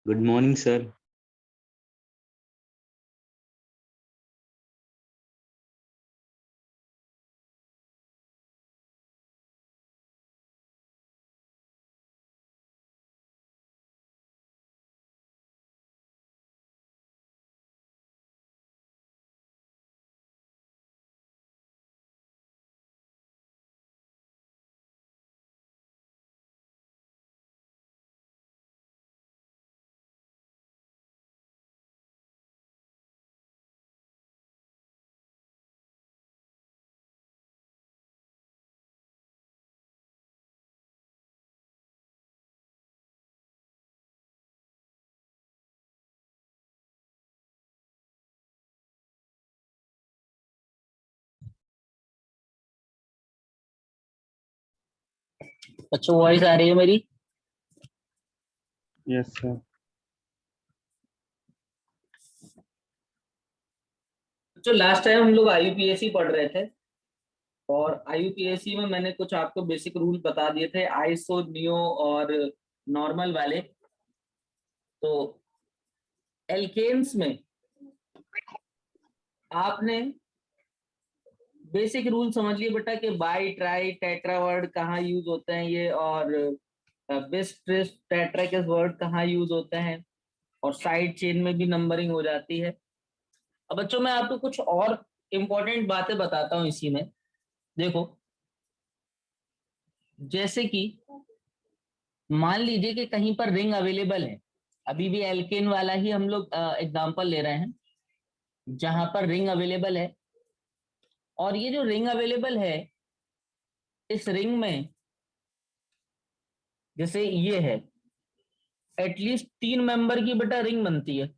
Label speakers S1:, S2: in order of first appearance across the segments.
S1: Good morning sir.
S2: अच्छा, voice आ रही है मेरी?
S3: Yes sir.
S2: तो लास्ट टाइम हम लोग आईयूपीएसी पढ़ रहे थे और आईयूपीएसी में मैंने कुछ आपको बेसिक रूल बता दिए थे, आइसो, नियो और नॉर्मल वाले। तो एल्केन्स में आपने बेसिक रूल समझ लिए बेटा कि बाई, ट्राई, टेट्रा वर्ड कहाँ यूज होते हैं ये, और बेस्ट, ट्रिस्ट, टेट्राकिस वर्ड कहाँ यूज होते हैं, और साइड चेन में भी नंबरिंग हो जाती है। अब बच्चों मैं आपको कुछ और इंपॉर्टेंट बातें बताता हूँ इसी में। देखो, जैसे कि मान लीजिए कि कहीं पर रिंग अवेलेबल है, अभी भी एल्केन वाला ही हम लोग एग्जांपल ले रहे हैं, जहां पर रिंग अवेलेबल है। और ये जो रिंग अवेलेबल है, इस रिंग में जैसे ये है, एटलीस्ट 3 मेंबर की बेटा रिंग बनती है।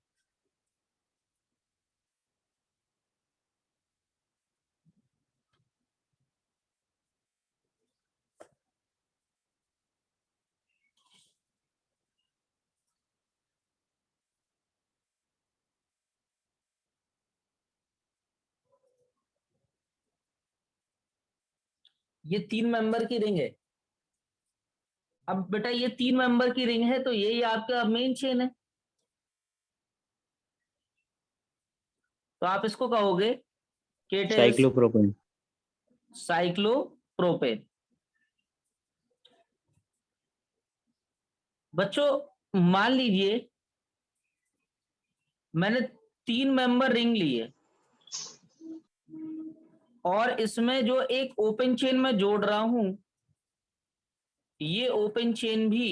S2: ये 3 मेंबर की रिंग है। अब बेटा ये 3 मेंबर की रिंग है, तो यही आपका मेन चेन है। तो आप इसको कहोगे कि इट इज
S1: साइक्लोप्रोपेन।
S2: साइक्लोप्रोपेन। बच्चों मान लीजिए मैंने 3 मेंबर रिंग ली है और इसमें जो एक ओपन चेन में जोड़ रहा हूं, ये ओपन चेन भी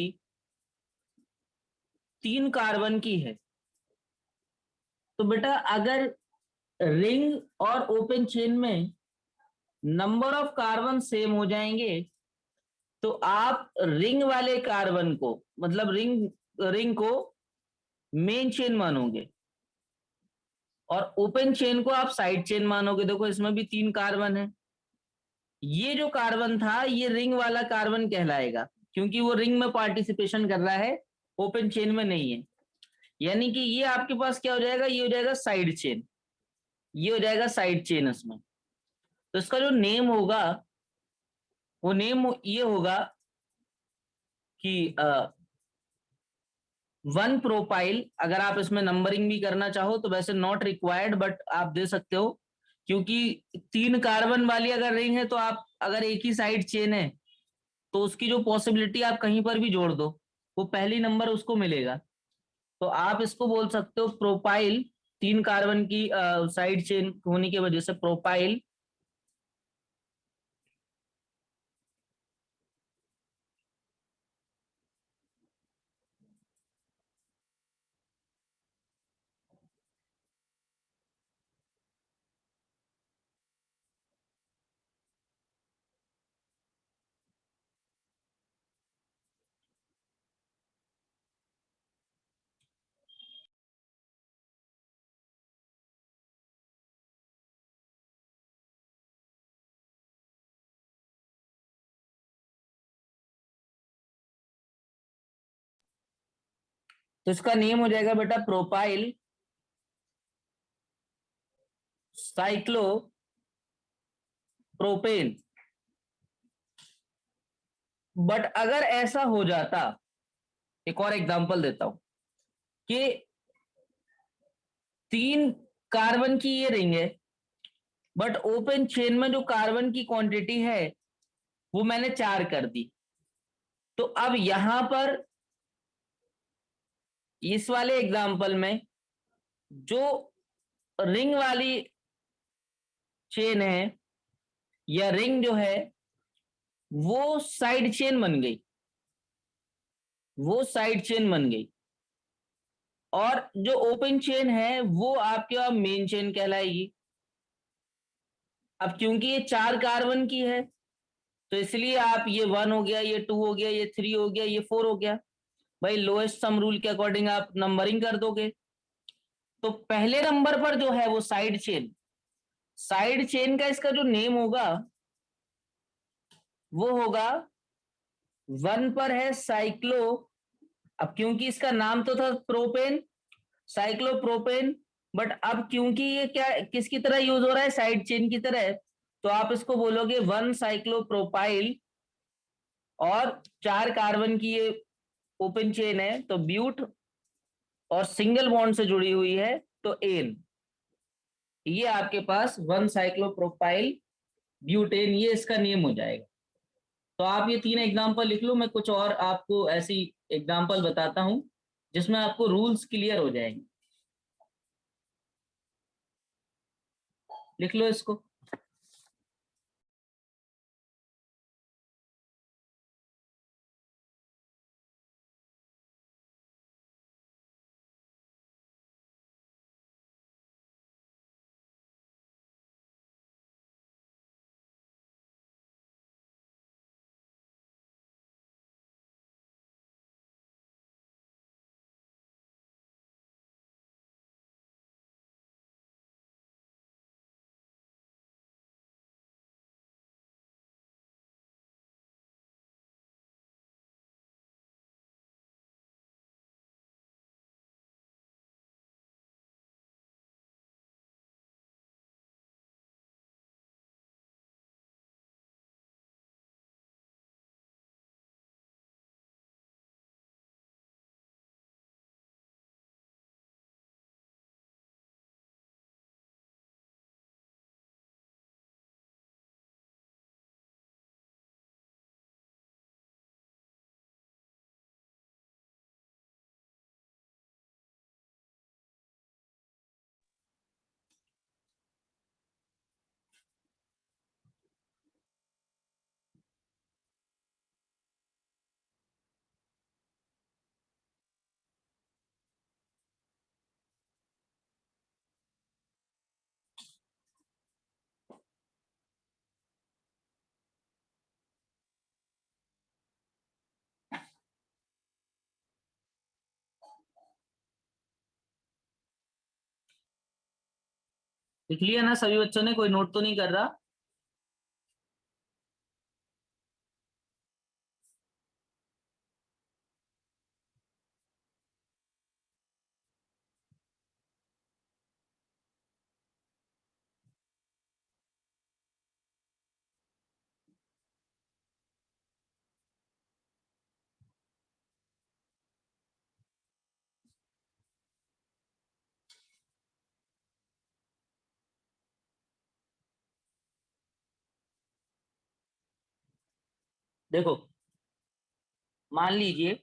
S2: 3 कार्बन की है। तो बेटा अगर रिंग और ओपन चेन में नंबर ऑफ कार्बन सेम हो जाएंगे, तो आप रिंग वाले कार्बन को, मतलब रिंग रिंग को मेन चेन मानोगे और ओपन चेन को आप साइड चेन मानोगे। देखो इसमें भी 3 कार्बन है। ये जो कार्बन था ये रिंग वाला कार्बन कहलाएगा, क्योंकि वो रिंग में पार्टिसिपेशन कर रहा है, ओपन चेन में नहीं है। यानी कि ये आपके पास क्या हो जाएगा, ये हो जाएगा साइड चेन, ये हो जाएगा साइड चेन इसमें। तो इसका जो नेम होगा वो नेम ये होगा कि 1 प्रोपाइल। अगर आप इसमें नंबरिंग भी करना चाहो तो वैसे नॉट रिक्वायर्ड, बट आप दे सकते हो, क्योंकि 3 कार्बन वाली अगर रिंग है तो आप अगर एक ही साइड चेन है तो उसकी जो पॉसिबिलिटी आप कहीं पर भी जोड़ दो, वो पहली नंबर उसको मिलेगा। तो आप इसको बोल सकते हो प्रोपाइल। 3 कार्बन की साइड चेन होने की वजह से प्रोपाइल। तो इसका नेम हो जाएगा बेटा प्रोपाइल साइक्लो प्रोपेन। बट अगर ऐसा हो जाता, एक और एग्जांपल देता हूं, कि 3 कार्बन की ये रिंग है, बट ओपन चेन में जो कार्बन की क्वांटिटी है वो मैंने 4 कर दी। तो अब यहां पर इस वाले एग्जांपल में जो रिंग वाली चेन है या रिंग जो है वो साइड चेन बन गई, वो साइड चेन बन गई, और जो ओपन चेन है वो आपके पास मेन चेन कहलाएगी। अब क्योंकि ये 4 कार्बन की है तो इसलिए आप ये 1 हो गया, ये 2 हो गया, ये 3 हो गया, ये 4 हो गया, भाई लोएस्ट सम रूल के अकॉर्डिंग आप नंबरिंग कर दोगे। तो पहले नंबर पर जो है वो साइड चेन, साइड चेन का इसका जो नेम होगा वो होगा, 1 पर है साइक्लो, अब क्योंकि इसका नाम तो था प्रोपेन, साइक्लोप्रोपेन, बट अब क्योंकि ये क्या किसकी तरह यूज हो रहा है, साइड चेन की तरह, तो आप इसको बोलोगे 1 साइक्लोप्रोपाइल, और 4 कार्बन की ये ओपन चेन है तो ब्यूट और सिंगल बॉन्ड से जुड़ी हुई है तो एन, ये आपके पास 1 साइक्लोप्रोपाइल ब्यूटेन, ये इसका नेम हो जाएगा। तो आप ये 3 एग्जांपल लिख लो, मैं कुछ और आपको ऐसी एग्जांपल बताता हूं जिसमें आपको रूल्स क्लियर हो जाएंगे। लिख लो इसको। लिख लिया ना सभी बच्चों ने, कोई नोट तो नहीं कर रहा? देखो, मान लीजिए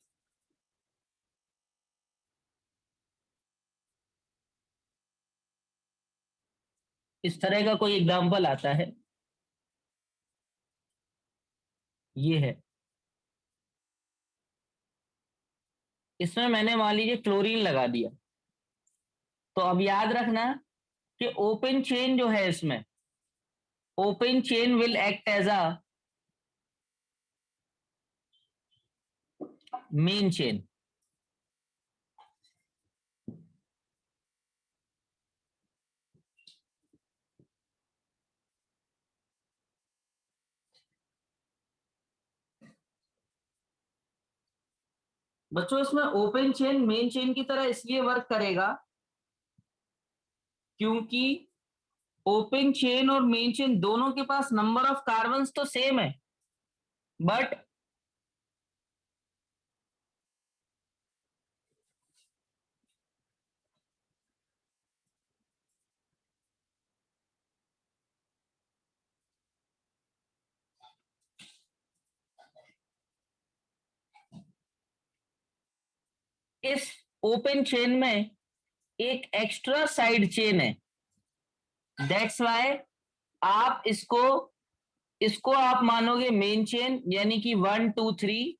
S2: इस तरह का कोई एग्जाम्पल आता है, ये है, इसमें मैंने मान लीजिए क्लोरीन लगा दिया। तो अब याद रखना कि ओपन चेन जो है इसमें, open chain will act as a main chain. बच्चों इसमें ओपन चेन मेन चेन की तरह इसलिए वर्क करेगा क्योंकि ओपन चेन और मेन चेन दोनों के पास नंबर ऑफ कार्बन्स तो सेम है, बट इस ओपन चेन में एक एक्स्ट्रा साइड चेन है, दैट्स वाई आप इसको आप मानोगे मेन चेन, यानी कि 1 2 3,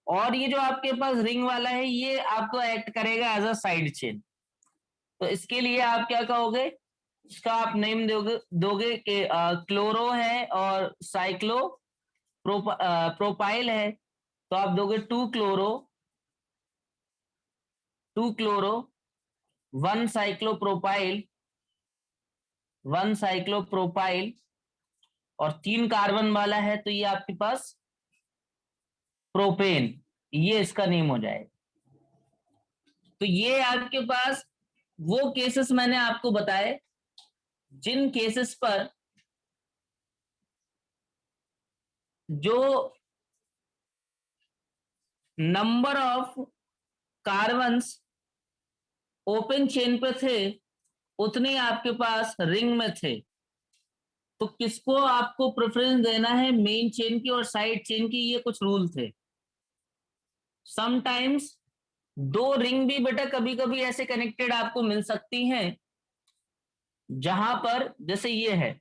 S2: और ये जो आपके पास रिंग वाला है ये आपको एक्ट करेगा एज अ साइड चेन। तो इसके लिए आप क्या कहोगे, इसका आप नेम दोगे कि क्लोरो है और साइक्लो प्रोपाइल है, तो आप दोगे 2 क्लोरो 1 साइक्लोप्रोपाइल 1 साइक्लोप्रोपाइल, और 3 कार्बन वाला है तो ये आपके पास प्रोपेन, ये इसका नेम हो जाएगा। तो ये आपके पास वो केसेस मैंने आपको बताए जिन केसेस पर जो number of carbons open chain पे थे उतने आपके पास रिंग में थे। तो किसको आपको प्रेफरेंस देना है, मेन चेन की और साइड चेन की, ये कुछ रूल थे। समटाइम्स 2 रिंग भी बेटा कभी कभी ऐसे कनेक्टेड आपको मिल सकती हैं जहां पर जैसे ये है,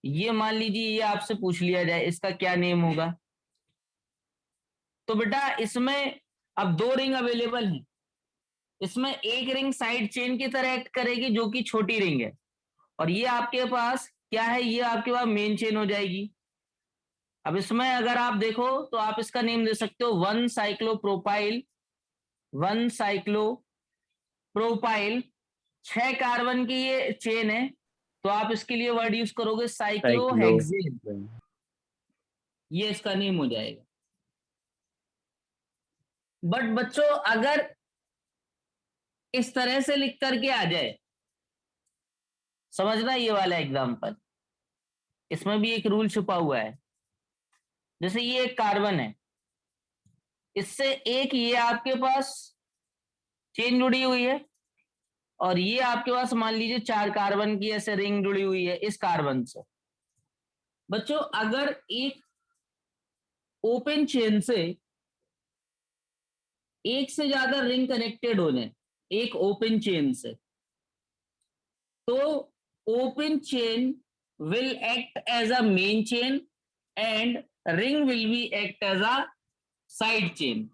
S2: ये मान लीजिए ये आपसे पूछ लिया जाए इसका क्या नेम होगा, तो बेटा इसमें अब 2 रिंग अवेलेबल हैं, इसमें एक रिंग साइड चेन की तरह एक्ट करेगी जो कि छोटी रिंग है, और ये आपके पास क्या है, ये आपके पास मेन चेन हो जाएगी। अब इसमें अगर आप देखो तो आप इसका नेम दे सकते हो 1 साइक्लोप्रोपाइल 1 साइक्लोप्रोपाइल, 6 कार्बन की ये चेन है, तो आप इसके लिए वर्ड यूज करोगे
S1: साइक्लो,
S2: साइक्लोहेक्सेन, ये इसका नेम हो जाएगा। बट बच्चों अगर इस तरह से लिख करके आ जाए, समझना ये वाला एग्जांपल, इसमें भी एक रूल छुपा हुआ है। जैसे ये एक कार्बन है, इससे एक ये आपके पास चेन जुड़ी हुई है, और ये आपके पास मान लीजिए 4 कार्बन की ऐसे रिंग जुड़ी हुई है इस कार्बन से। बच्चों अगर एक ओपन चेन से एक से ज्यादा रिंग कनेक्टेड हो जाए एक ओपन चेन से, तो open chain will act as a main chain and ring will be act as a side chain.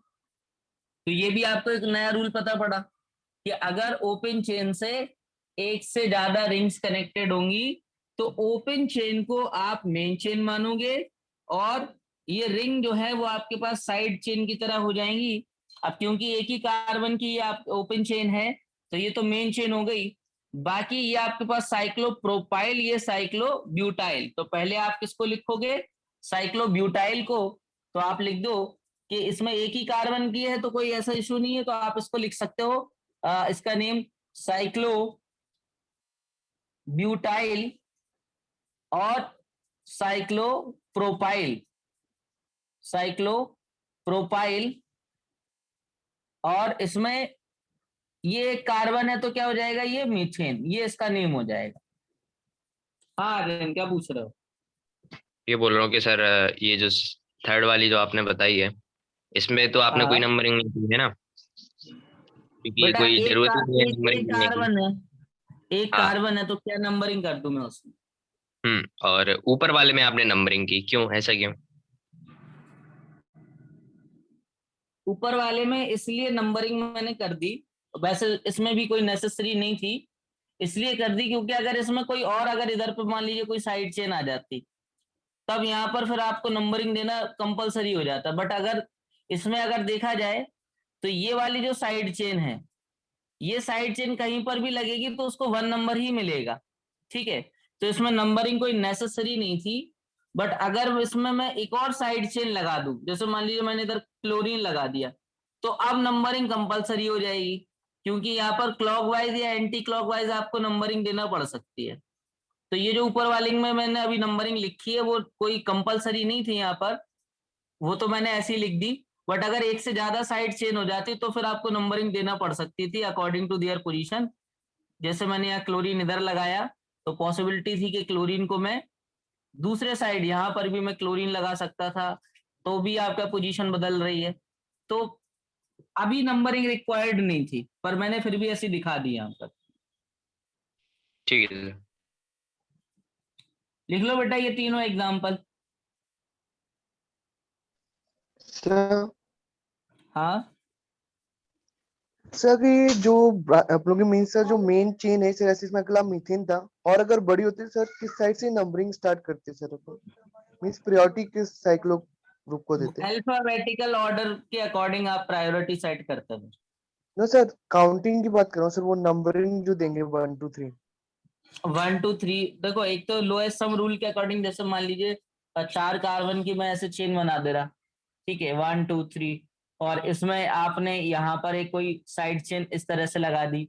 S2: तो ये भी आपको एक नया रूल पता पड़ा कि अगर ओपन चेन से एक से ज्यादा रिंग्स कनेक्टेड होंगी तो ओपन चेन को आप मेन चेन मानोगे, और ये रिंग जो है वो आपके पास साइड चेन की तरह हो जाएंगी। अब क्योंकि एक ही कार्बन की आप ओपन चेन है तो ये तो मेन चेन हो गई, बाकी ये आपके पास साइक्लोप्रोपाइल ये साइक्लोब्यूटाइल, तो पहले आप किसको लिखोगे, साइक्लोब्यूटाइल को, तो आप लिख दो कि इसमें एक ही कार्बन की है तो कोई ऐसा इशू नहीं है, तो आप इसको लिख सकते हो इसका नेम साइक्लो ब्यूटाइल और साइक्लोप्रोपाइल साइक्लोप्रोपाइल, और इसमें ये कार्बन है तो क्या हो जाएगा, ये मीथेन, ये इसका नेम हो जाएगा। हाँ रेन क्या पूछ रहे हो?
S1: ये बोल रहा हूँ कि सर ये जो थर्ड वाली जो आपने बताई है इसमें तो आपने कोई
S2: हाँ
S1: नंबरिंग नहीं की है ना, क्योंकि ये
S2: बेटा
S1: कोई जरूरत ही नहीं है
S2: एक
S1: नंबरिंग करने की।
S2: कार्बन है, एक
S1: हाँ।
S2: कार्बन है तो क्या नंबरिंग कर दूं मैं उसमें?
S1: और ऊपर वाले में आपने नंबरिंग की, क्यों, ऐसा क्यों?
S2: ऊपर वाले में इसलिए नंबरिंग मैंने कर दी, वैसे इसमें भी कोई नेसेसरी नहीं थी, इसलिए कर दी क्योंकि अगर इसमें कोई और अगर इधर पे मान लीजिए कोई साइड चेन आ जाती तब यहाँ पर फिर आपको नंबरिंग देना कंपलसरी हो जाता। बट अगर इसमें अगर देखा जाए तो ये वाली जो साइड चेन है, ये साइड चेन कहीं पर भी लगेगी तो उसको 1 नंबर ही मिलेगा, ठीक है, तो इसमें नंबरिंग कोई नेसेसरी नहीं थी। बट अगर इसमें मैं एक और साइड चेन लगा दूं, जैसे मान लीजिए मैंने इधर क्लोरीन लगा दिया, तो अब नंबरिंग कंपलसरी हो जाएगी, क्योंकि यहाँ पर क्लॉकवाइज या एंटी क्लॉकवाइज आपको नंबरिंग देना पड़ सकती है। तो ये जो ऊपर वाली में मैंने अभी नंबरिंग लिखी है वो कोई कंपलसरी नहीं थी यहाँ पर, वो तो मैंने ऐसी लिख दी। बट अगर एक से ज्यादा साइड चेन हो जाती तो फिर आपको नंबरिंग देना पड़ सकती थी अकॉर्डिंग टू देयर पोजीशन। जैसे मैंने यहाँ क्लोरीन इधर लगाया तो पॉसिबिलिटी थी कि क्लोरीन को मैं दूसरे साइड यहाँ पर भी मैं क्लोरीन लगा सकता था, तो भी आपका पोजीशन बदल रही है। तो अभी नंबरिंग रिक्वायर्ड नहीं थी, पर मैंने फिर भी ऐसी दिखा दी यहाँ पर।
S1: ठीक है सर।
S2: लिख लो बेटा ये तीनों एग्जाम्पल।
S3: सर
S2: हाँ
S3: सर ये जो आप लोग मीन सर जो मेन चेन है सर, ऐसे इसमें अगला मीथेन था, और अगर बड़ी होती है सर किस साइड से नंबरिंग स्टार्ट करते सर अपन, मींस प्रायोरिटी किस साइक्लो ग्रुप को देते?
S2: अल्फाबेटिकल ऑर्डर के अकॉर्डिंग आप प्रायोरिटी सेट करते हो।
S3: नो सर, काउंटिंग की बात कर रहा हूँ सर, वो नंबरिंग जो देंगे 1 2 3।
S2: 1 2 3 देखो, एक तो लोएस्ट सम रूल के अकॉर्डिंग, जैसे मान लीजिए 4 कार्बन की मैं ऐसे चेन बना दे रहा, ठीक है, 1 2 3, और इसमें आपने यहाँ पर एक कोई साइड चेन इस तरह से लगा दी,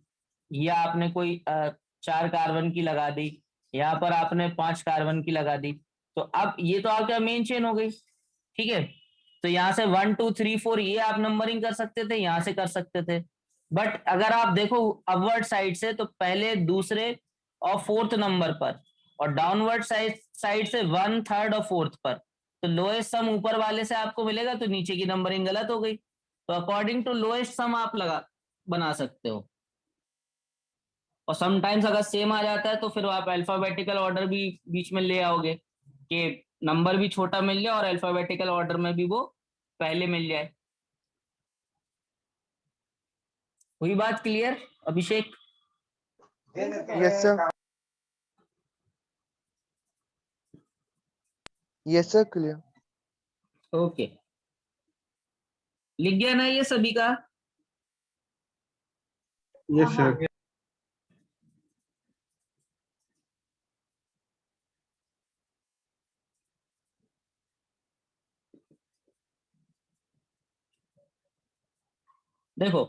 S2: या आपने कोई 4 कार्बन की लगा दी, यहाँ पर आपने 5 कार्बन की लगा दी, तो अब ये तो आपका मेन चेन हो गई, ठीक है। तो यहाँ से 1 2 3 4 ये आप नंबरिंग कर सकते थे, यहाँ से कर सकते थे। बट अगर आप देखो अपवर्ड साइड से, तो पहले, दूसरे और फोर्थ नंबर पर, और डाउनवर्ड साइड से 1 3rd और 4th पर, तो लोएस्ट सम ऊपर वाले से आपको मिलेगा, तो नीचे की नंबरिंग गलत हो गई। तो अकॉर्डिंग टू लोएस्ट सम आप लगा बना सकते हो। और समटाइम्स अगर सेम आ जाता है तो फिर आप अल्फाबेटिकल ऑर्डर भी बीच में ले आओगे, कि नंबर भी छोटा मिल जाए और अल्फाबेटिकल ऑर्डर में भी वो पहले मिल जाए। हुई बात clear Abhishek?
S3: Yes sir, yes sir, clear.
S2: Okay, लिख गया ना ये सभी का?
S4: Yes sir.
S2: देखो,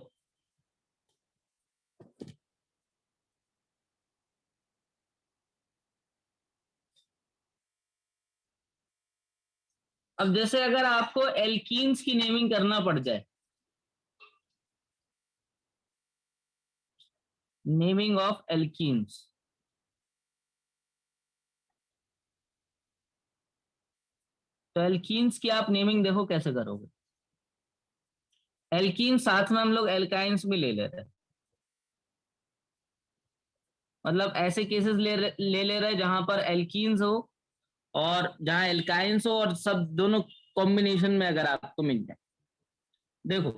S2: अब जैसे अगर आपको एल्कीन्स की नेमिंग करना पड़ जाए, नेमिंग ऑफ एल्कीन्स, तो एल्कीन्स की आप नेमिंग देखो कैसे करोगे। एल्कीन साथ में हम लोग एल्काइंस भी ले लेते हैं, मतलब ऐसे केसेस ले रहे जहां पर एल्कीन्स हो और जहां एल्काइंस हो, और सब दोनों कॉम्बिनेशन में अगर आपको मिल जाए। देखो,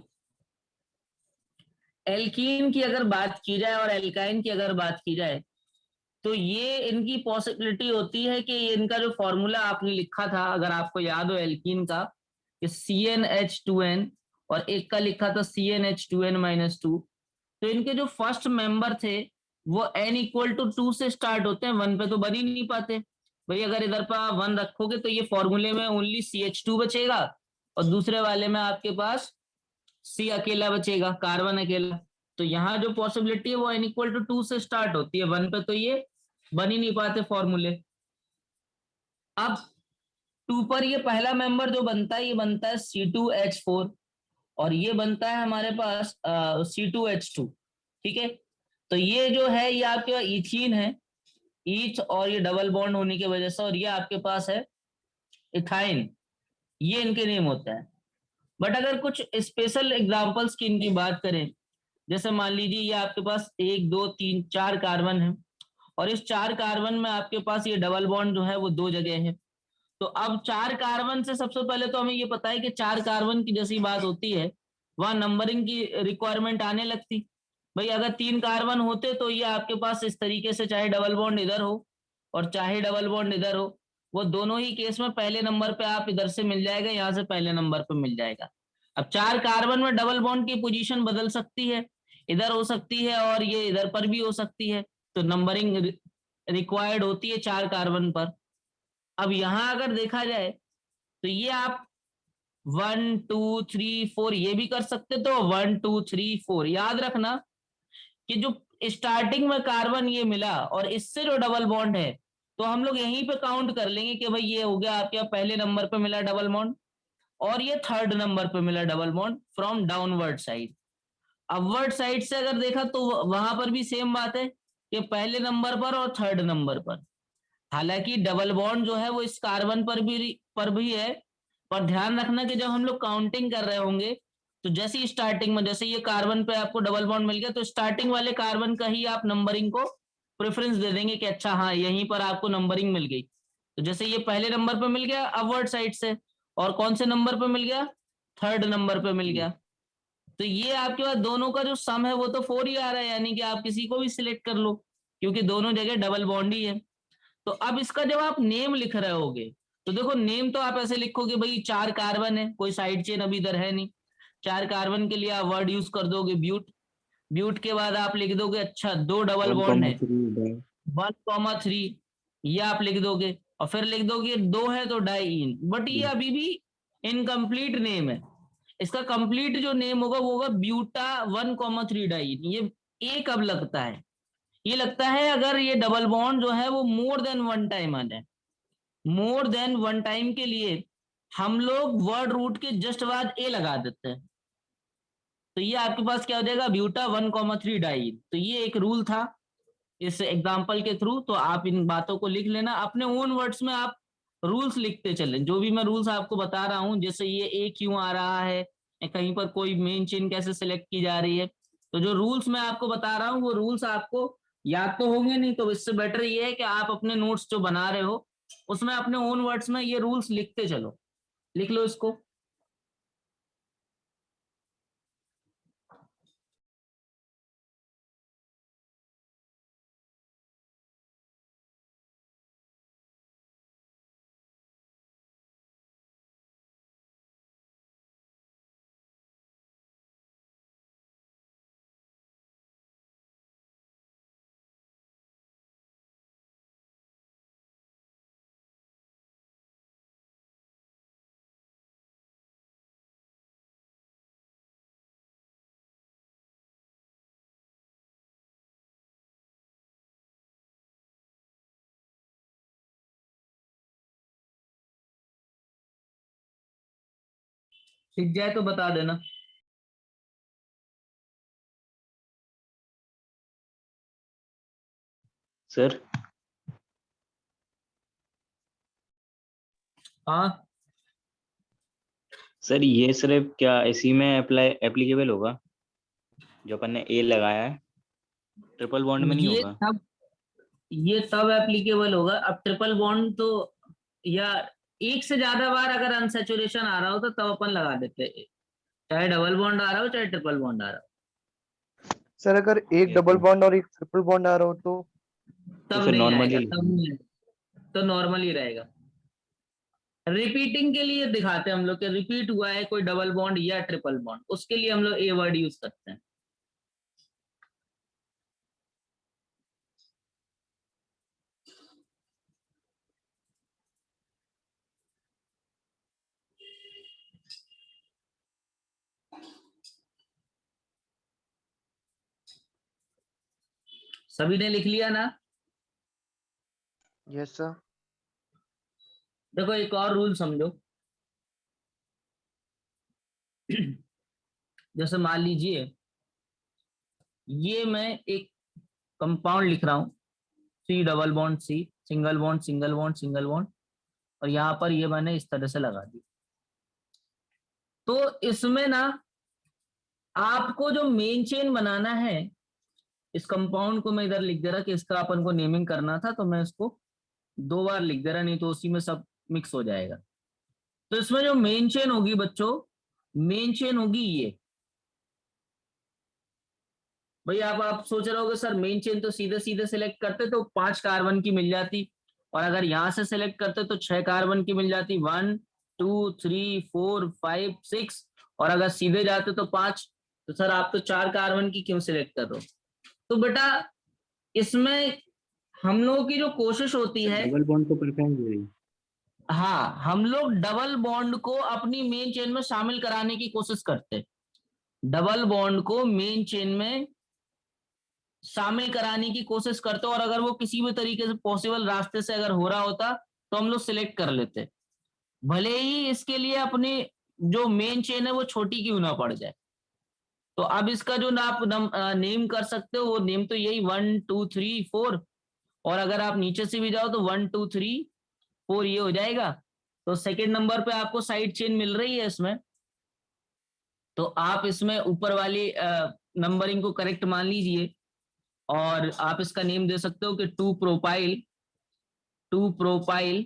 S2: एल्कीन की अगर बात की जाए और एल्काइन की अगर बात की जाए, तो ये इनकी पॉसिबिलिटी होती है कि इनका जो फॉर्मूला आपने लिखा था, अगर आपको याद हो एल्कीन का, कि CnH2n, और एक का लिखा था CnH2n-2, तो इनके जो फर्स्ट मेंबर थे वो n=2 से स्टार्ट होते हैं, 1 पे तो बन ही नहीं पाते भाई। अगर इधर पर आप 1 रखोगे तो ये फॉर्मूले में ओनली CH2 बचेगा, और दूसरे वाले में आपके पास C अकेला बचेगा, कार्बन अकेला। तो यहाँ जो पॉसिबिलिटी है वो n=2 से स्टार्ट होती है, 1 पे तो ये बन ही नहीं पाते फॉर्मूले। अब 2 पर ये पहला मेंबर जो बनता है, ये बनता है C2H4, और ये बनता है हमारे पास C2H2, ठीक है। तो ये जो है ये आपके इथीन है, ईथ, और ये डबल बॉन्ड होने की वजह से, और ये आपके पास है इथाइन, ये इनके नेम होता है। बट अगर कुछ स्पेशल एग्जांपल्स की इनकी बात करें, जैसे मान लीजिए ये आपके पास 1 2 3 4 कार्बन है, और इस 4 कार्बन में आपके पास ये डबल बॉन्ड जो है वो 2 जगह है। तो अब 4 कार्बन से सबसे पहले तो हमें ये पता है कि 4 कार्बन की जैसी बात होती है, वहां नंबरिंग की रिक्वायरमेंट आने लगती। भाई अगर 3 कार्बन होते तो ये आपके पास इस तरीके से, चाहे डबल बॉन्ड इधर हो और चाहे डबल बॉन्ड इधर हो, वो दोनों ही केस में पहले नंबर पे आप इधर से मिल जाएगा, यहाँ से पहले नंबर पे मिल जाएगा। अब 4 कार्बन में डबल बॉन्ड की पोजीशन बदल सकती है, इधर हो सकती है और ये इधर पर भी हो सकती है, तो नंबरिंग रिक्वायर्ड होती है 4 कार्बन पर। अब यहाँ अगर देखा जाए तो ये आप 1 2 3 4 ये भी कर सकते, तो 1 2 3 4 याद रखना कि जो स्टार्टिंग में कार्बन ये मिला और इससे जो डबल बॉन्ड है, तो हम लोग यहीं पे काउंट कर लेंगे कि भाई ये हो गया आपके पहले नंबर पे मिला डबल बॉन्ड, और ये 3rd नंबर पे मिला double bond from downward side. Upward side से अगर देखा तो वहां पर भी सेम बात है कि पहले नंबर पर और 3rd नंबर पर। हालांकि डबल बॉन्ड जो है वो इस कार्बन पर भी है, पर ध्यान रखना कि जब हम लोग काउंटिंग कर रहे होंगे तो जैसे ही स्टार्टिंग में, जैसे ये कार्बन पे आपको डबल बॉन्ड मिल गया, तो स्टार्टिंग वाले कार्बन का ही आप नंबरिंग को प्रेफरेंस दे देंगे कि अच्छा हाँ यहीं पर आपको नंबरिंग मिल गई। तो जैसे ये पहले नंबर पे मिल गया अपवर्ड साइड से, और कौन से नंबर पे मिल गया, थर्ड नंबर पे मिल गया। तो ये आपके पास दोनों का जो सम है वो तो 4 ही आ रहा है, यानी कि आप किसी को भी सिलेक्ट कर लो क्योंकि दोनों जगह डबल बॉन्ड ही है। तो अब इसका जब आप नेम लिख रहे होगे तो देखो नेम तो आप ऐसे लिखोगे भाई 4 कार्बन है, कोई साइड चेन अभी इधर है नहीं, 4 कार्बन के लिए आप वर्ड यूज कर दोगे ब्यूट। ब्यूट के बाद आप लिख दोगे अच्छा 2 डबल बॉन्ड है 1,3, ये आप लिख दोगे, और फिर लिख दोगे 2 है तो डाइईन। बट ये अभी भी इनकम्प्लीट नेम है। इसका कंप्लीट जो नेम होगा वो होगा ब्यूटा 1,3 डाइईन। ये कब लगता है, ये लगता है अगर ये डबल बॉन्ड जो है वो मोर देन वन टाइम आ जाए। मोर देन वन टाइम के लिए हम लोग वर्ड रूट के जस्ट बाद ए लगा देते हैं। तो ये आपके पास क्या हो जाएगा, ब्यूटा 1,3 डाइईन। तो ये एक रूल था इस एग्जाम्पल के थ्रू। तो आप इन बातों को लिख लेना अपने ओन वर्ड्स में, आप रूल्स लिखते चले। जो भी मैं रूल्स आपको बता रहा हूँ, जैसे ये ए क्यों आ रहा है, कहीं पर कोई मेन चेन कैसे सिलेक्ट की जा रही है, तो जो रूल्स मैं आपको बता रहा हूँ वो रूल्स आपको याद तो होंगे नहीं, तो इससे बेटर ये है कि आप अपने नोट्स जो बना रहे हो उसमें अपने ओन वर्ड्स में ये रूल्स लिखते चलो। लिख लो इसको। सीख जाए तो बता देना।
S4: सर
S2: हाँ
S4: सर ये सिर्फ क्या इसी में एप्लीकेबल होगा जो अपन ने ए लगाया है, ट्रिपल बॉन्ड में नहीं
S2: ये
S4: होगा?
S2: तब ये तब एप्लीकेबल होगा। अब ट्रिपल बॉन्ड तो, या एक से ज्यादा बार अगर अनसेचुरेशन आ रहा हो तो तब अपन लगा देते हैं, चाहे डबल बॉन्ड आ रहा हो चाहे ट्रिपल बॉन्ड आ रहा हो।
S3: सर अगर एक डबल बॉन्ड और एक ट्रिपल बॉन्ड आ रहा हो तो
S4: तो
S2: तब
S4: फिर
S2: नहीं आएगा,
S4: नॉर्मली
S2: तब नहीं आएगा, तो नॉर्मल ही रहेगा। रिपीटिंग के लिए दिखाते हैं हम लोग कि रिपीट हुआ है कोई डबल बॉन्ड या ट्रिपल बॉन्ड, उसके लिए हम लोग ए वर्ड यूज करते हैं। सभी ने लिख लिया ना?
S3: Yes sir.
S2: देखो एक और रूल समझो। जैसे मान लीजिए ये मैं एक कंपाउंड लिख रहा हूं, C double bond C, single bond single bond single bond, और यहां पर ये मैंने इस तरह से लगा दी। तो इसमें ना आपको जो मेन चेन बनाना है, इस कंपाउंड को मैं इधर लिख दे रहा कि इसका अपन को नेमिंग करना था, तो मैं इसको 2 बार लिख दे रहा, नहीं तो उसी में सब मिक्स हो जाएगा। तो इसमें जो मेन चेन होगी बच्चों, मेन चेन होगी ये। भाई आप सोच रहे होगे सर मेन चेन तो सीधे सीधे सिलेक्ट करते तो 5 कार्बन की मिल जाती, और अगर यहां से सिलेक्ट करते तो 6 कार्बन की मिल जाती, 1 2 3 4 5 6, और अगर सीधे जाते तो 5। तो सर आप तो 4 कार्बन की क्यों सिलेक्ट कर रहे हो? तो बेटा इसमें हम लोगों की जो कोशिश होती है,
S4: डबल बॉन्ड को प्रेफरेंस दे रही।
S2: हाँ हम लोग डबल बॉन्ड को अपनी मेन चेन में शामिल कराने की कोशिश करते, डबल बॉन्ड को मेन चेन में शामिल कराने की कोशिश करते, और अगर वो किसी भी तरीके से पॉसिबल रास्ते से अगर हो रहा होता तो हम लोग सिलेक्ट कर लेते, भले ही इसके लिए अपनी जो मेन चेन है वो छोटी क्यों ना पड़ जाए। तो अब इसका जो आप नेम कर सकते हो वो नेम तो यही 1 2 3 4, और अगर आप नीचे से भी जाओ तो 1 2 3 4 ये हो जाएगा। तो सेकेंड नंबर पे आपको साइड चेन मिल रही है इसमें। तो आप इसमें ऊपर वाली नंबरिंग को करेक्ट मान लीजिए और आप इसका नेम दे सकते हो कि 2 प्रोपाइल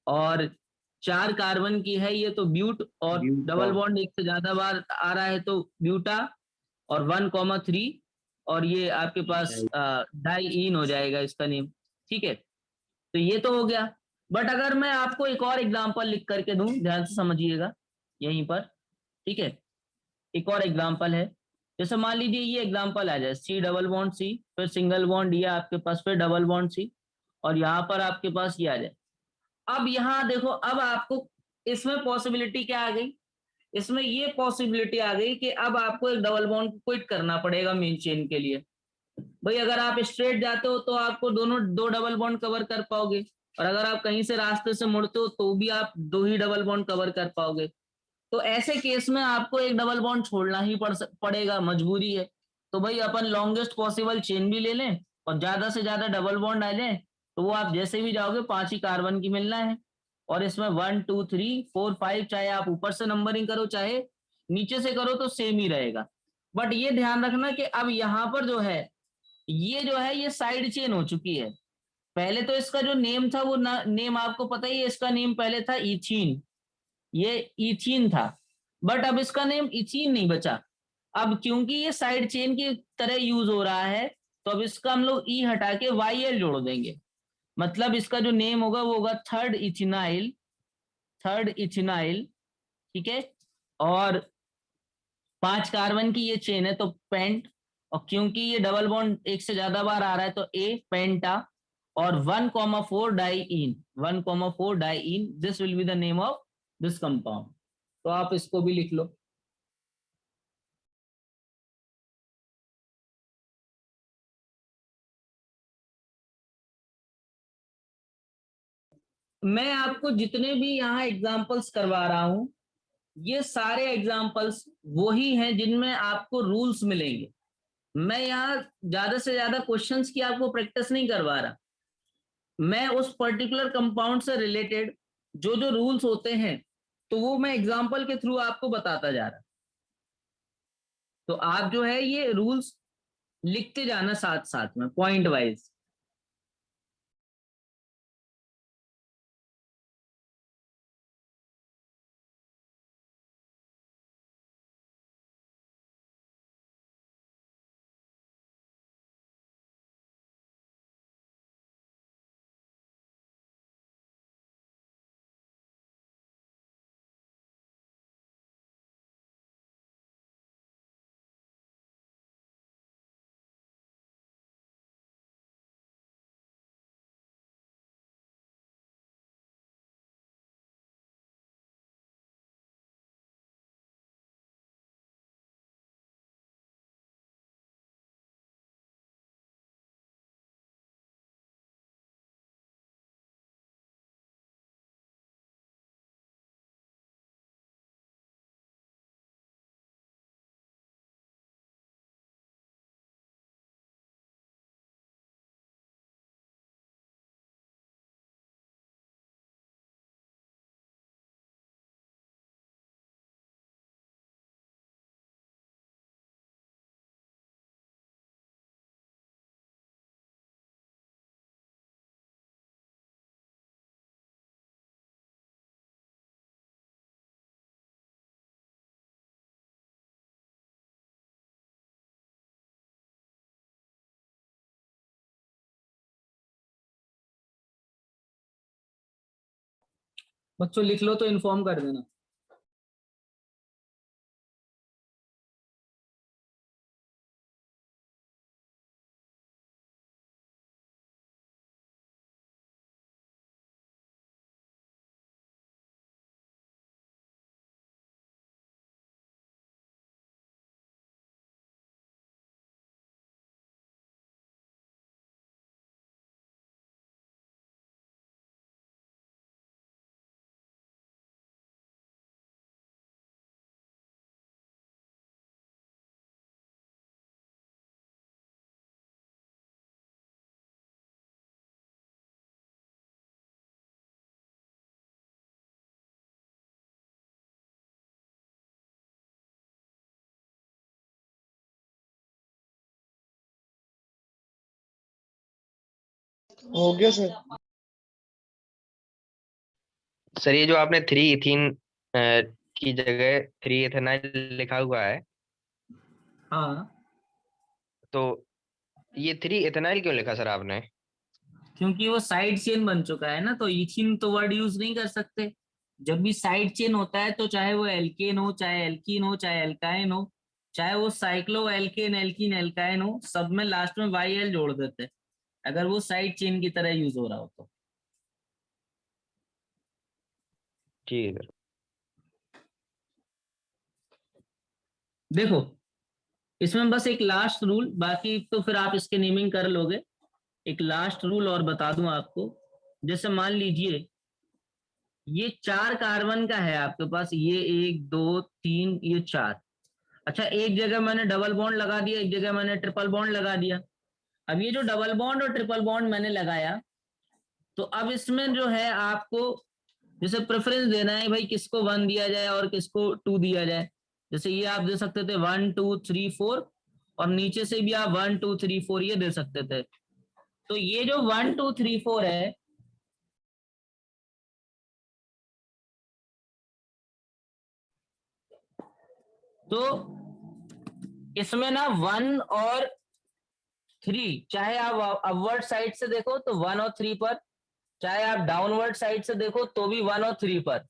S2: और 4 कार्बन की है ये तो ब्यूट, और
S4: ब्यूटा।
S2: डबल बॉन्ड एक से ज्यादा बार आ रहा है तो ब्यूटा, और 1,3 और ये आपके पास डाईईन हो जाएगा इसका नेम। ठीक है, तो ये तो हो गया। बट अगर मैं आपको एक और एग्जांपल लिख करके दूं, ध्यान से समझिएगा यहीं पर। ठीक है, एक और एग्जांपल है, जैसे मान लीजिए ये एग्जांपल आ जाए सी डबल बॉन्ड सी, फिर सिंगल बॉन्ड ये आपके पास, फिर डबल बॉन्ड सी, और यहाँ पर आपके पास ये आ जाए। अब यहाँ देखो, अब आपको इसमें पॉसिबिलिटी क्या आ गई, इसमें ये पॉसिबिलिटी आ गई कि अब आपको एक डबल बॉन्ड को क्विट करना पड़ेगा मेन चेन के लिए। भाई अगर आप स्ट्रेट जाते हो तो आपको दोनों 2 डबल बॉन्ड कवर कर पाओगे, और अगर आप कहीं से रास्ते से मुड़ते हो तो भी आप 2 ही डबल बॉन्ड कवर कर पाओगे। तो ऐसे केस में आपको एक डबल बॉन्ड छोड़ना ही पड़ेगा, मजबूरी है। तो भाई अपन लॉन्गेस्ट पॉसिबल चेन भी ले लें और ज्यादा से ज्यादा डबल बॉन्ड आ जाए, तो वो आप जैसे भी जाओगे 5 ही कार्बन की मिलना है। और इसमें 1 2 3 4 5 चाहे आप ऊपर से नंबरिंग करो चाहे नीचे से करो तो सेम ही रहेगा। बट ये ध्यान रखना कि अब यहाँ पर जो है ये जो है ये साइड चेन हो चुकी है। पहले तो इसका जो नेम था वो नेम आपको पता ही है, इसका नेम पहले था इथीन, ये इथीन था। बट अब इसका नेम इथीन नहीं बचा। अब क्योंकि ये साइड चेन की तरह यूज हो रहा है तो अब इसका हम लोग ई हटा के वाई एल जोड़ देंगे। मतलब इसका जो नेम होगा वो होगा थर्ड इथिनाइल, थर्ड इथिनाइल। ठीक है, और 5 कार्बन की ये चेन है तो पेंट, और क्योंकि ये डबल बॉन्ड एक से ज्यादा बार आ रहा है तो ए पेंटा, और 1,4 diyne, 1,4 diyne, this will be the name of this compound. तो आप इसको भी लिख लो। मैं आपको जितने भी यहाँ एग्जाम्पल्स करवा रहा हूं ये सारे एग्जाम्पल्स वही हैं जिनमें आपको रूल्स मिलेंगे। मैं यहाँ ज्यादा से ज्यादा क्वेश्चंस की आपको प्रैक्टिस नहीं करवा रहा, मैं उस पर्टिकुलर कंपाउंड से रिलेटेड जो जो रूल्स होते हैं तो वो मैं एग्जाम्पल के थ्रू आपको बताता जा रहा। तो आप जो है ये रूल्स लिखते जाना साथ साथ में पॉइंट वाइज। बच्चों लिख लो तो इन्फॉर्म कर देना।
S3: हो गया सर।
S1: सर ये जो आपने 3 इथीन की जगह 3 इथेनॉल लिखा हुआ है,
S2: हाँ,
S1: तो ये 3 इथेनॉल क्यों लिखा सर आपने?
S2: क्योंकि वो साइड चेन बन चुका है ना, तो इथीन तो वर्ड यूज नहीं कर सकते। जब भी साइड चेन होता है तो चाहे वो एल्केन हो, चाहे एल्कीन हो, चाहे एल्काइन हो, चाहे वो साइक्लो एल्केन एल्कीन एल्काइन हो, सब में लास्ट में वाई एल जोड़ देते हैं अगर वो साइड चेन की तरह यूज हो रहा हो तो।
S1: ठीक है सर।
S2: देखो, इसमें बस एक लास्ट रूल, बाकी तो फिर आप इसके नेमिंग कर लोगे। एक लास्ट रूल और बता दूं आपको, जैसे मान लीजिए ये 4 कार्बन का है आपके पास, ये 1 2 3 ये 4। अच्छा, एक जगह मैंने डबल बॉन्ड लगा दिया, एक जगह मैंने ट्रिपल बॉन्ड लगा दिया। अब ये जो डबल बॉन्ड और ट्रिपल बॉन्ड मैंने लगाया, तो अब इसमें जो है आपको जैसे प्रेफरेंस देना है भाई, किसको 1 दिया जाए और किसको 2 दिया जाए। जैसे ये आप दे सकते थे 1 2 3 4, और नीचे से भी आप 1 2 3 4 ये दे सकते थे। तो ये जो 1 2 3 4 है, तो इसमें ना 1 और 3, चाहे आप अपवर्ड साइड से देखो तो 1 और 3 पर, चाहे आप डाउनवर्ड साइड से देखो तो भी 1 और 3 पर।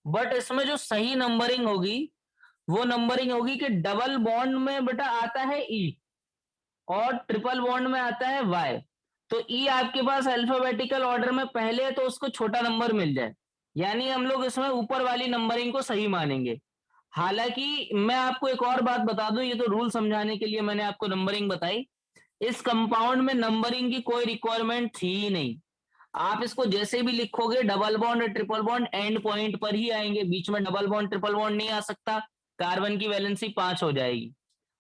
S2: बट इसमें जो सही नंबरिंग होगी वो नंबरिंग होगी कि डबल बॉन्ड में बेटा आता है ई और ट्रिपल बॉन्ड में आता है वाई। तो ई आपके पास अल्फाबेटिकल ऑर्डर में पहले है तो उसको छोटा नंबर मिल जाए, यानी हम लोग इसमें ऊपर वाली नंबरिंग को सही मानेंगे। हालांकि मैं आपको एक और बात बता दूं, ये तो रूल समझाने के लिए मैंने आपको नंबरिंग बताई, इस कंपाउंड में नंबरिंग की कोई रिक्वायरमेंट थी ही नहीं। आप इसको जैसे भी लिखोगे डबल बॉन्ड और ट्रिपल बॉन्ड एंड पॉइंट पर ही आएंगे, बीच में डबल बॉन्ड ट्रिपल बॉन्ड नहीं आ सकता, कार्बन की वैलेंसी 5 हो जाएगी।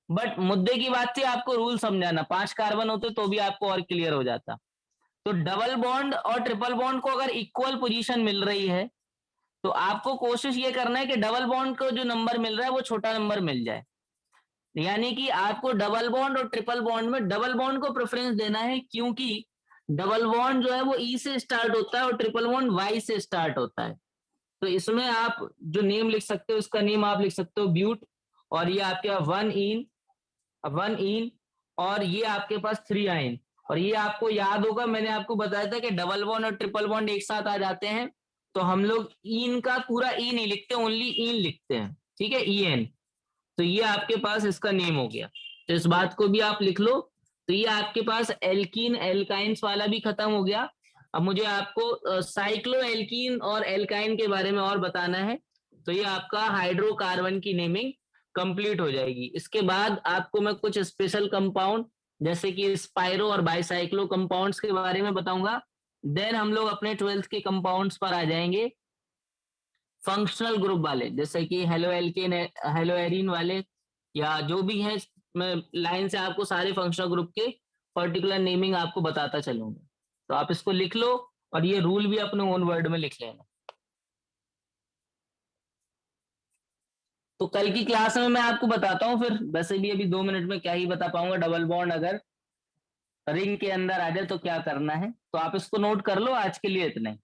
S2: बट मुद्दे की बात थी आपको रूल समझाना, 5 कार्बन होते तो भी आपको और क्लियर हो जाता। तो डबल बॉन्ड और ट्रिपल बॉन्ड को अगर इक्वल पोजीशन मिल रही है तो आपको कोशिश ये करना है कि डबल बॉन्ड को जो नंबर मिल रहा है वो छोटा नंबर मिल जाए। यानी कि आपको डबल बॉन्ड और ट्रिपल बॉन्ड में डबल बॉन्ड को प्रेफरेंस देना है, क्योंकि डबल बॉन्ड जो है वो ई से स्टार्ट होता है और ट्रिपल बॉन्ड वाई से स्टार्ट होता है। तो इसमें आप जो नेम लिख सकते हो, उसका नेम आप लिख सकते हो ब्यूट, और ये आपके पास 1 इन और ये आपके पास 3 आइन। और ये आपको याद होगा, मैंने आपको बताया था कि डबल बॉन्ड और ट्रिपल बॉन्ड एक साथ आ जाते हैं तो हम लोग इन का पूरा ई नहीं लिखते, ओनली इन लिखते हैं, ठीक है, ई एन। तो ये आपके पास इसका नेम हो गया, तो इस बात को भी आप लिख लो। तो ये आपके पास एल्कीन एल्काइंस वाला भी खत्म हो गया। अब मुझे आपको साइक्लो एल्कीन और एल्काइन के बारे में और बताना है। तो ये आपका हाइड्रोकार्बन की नेमिंग कंप्लीट हो जाएगी। इसके बाद आपको मैं कुछ स्पेशल कंपाउंड जैसे कि स्पाइरो और बाइसाइक्लो कंपाउंड्स के बारे में बताऊंगा। देन हम लोग अपने 12th के कंपाउंड्स पर आ जाएंगे, फंक्शनल ग्रुप वाले, जैसे कि हेलो एल्केन हेलो एरिन वाले या जो भी है। मैं लाइन से आपको सारे फंक्शनल ग्रुप के पर्टिकुलर नेमिंग आपको बताता चलूंगा, तो आप इसको लिख लो और ये रूल भी अपने ओन वर्ड में लिख लेना। तो कल की क्लास में मैं आपको बताता हूँ फिर, वैसे भी अभी 2 मिनट में क्या ही बता पाऊंगा, डबल बॉन्ड अगर रिंग के अंदर आ जाए तो क्या करना है। तो आप इसको नोट कर लो, आज के लिए इतना ही।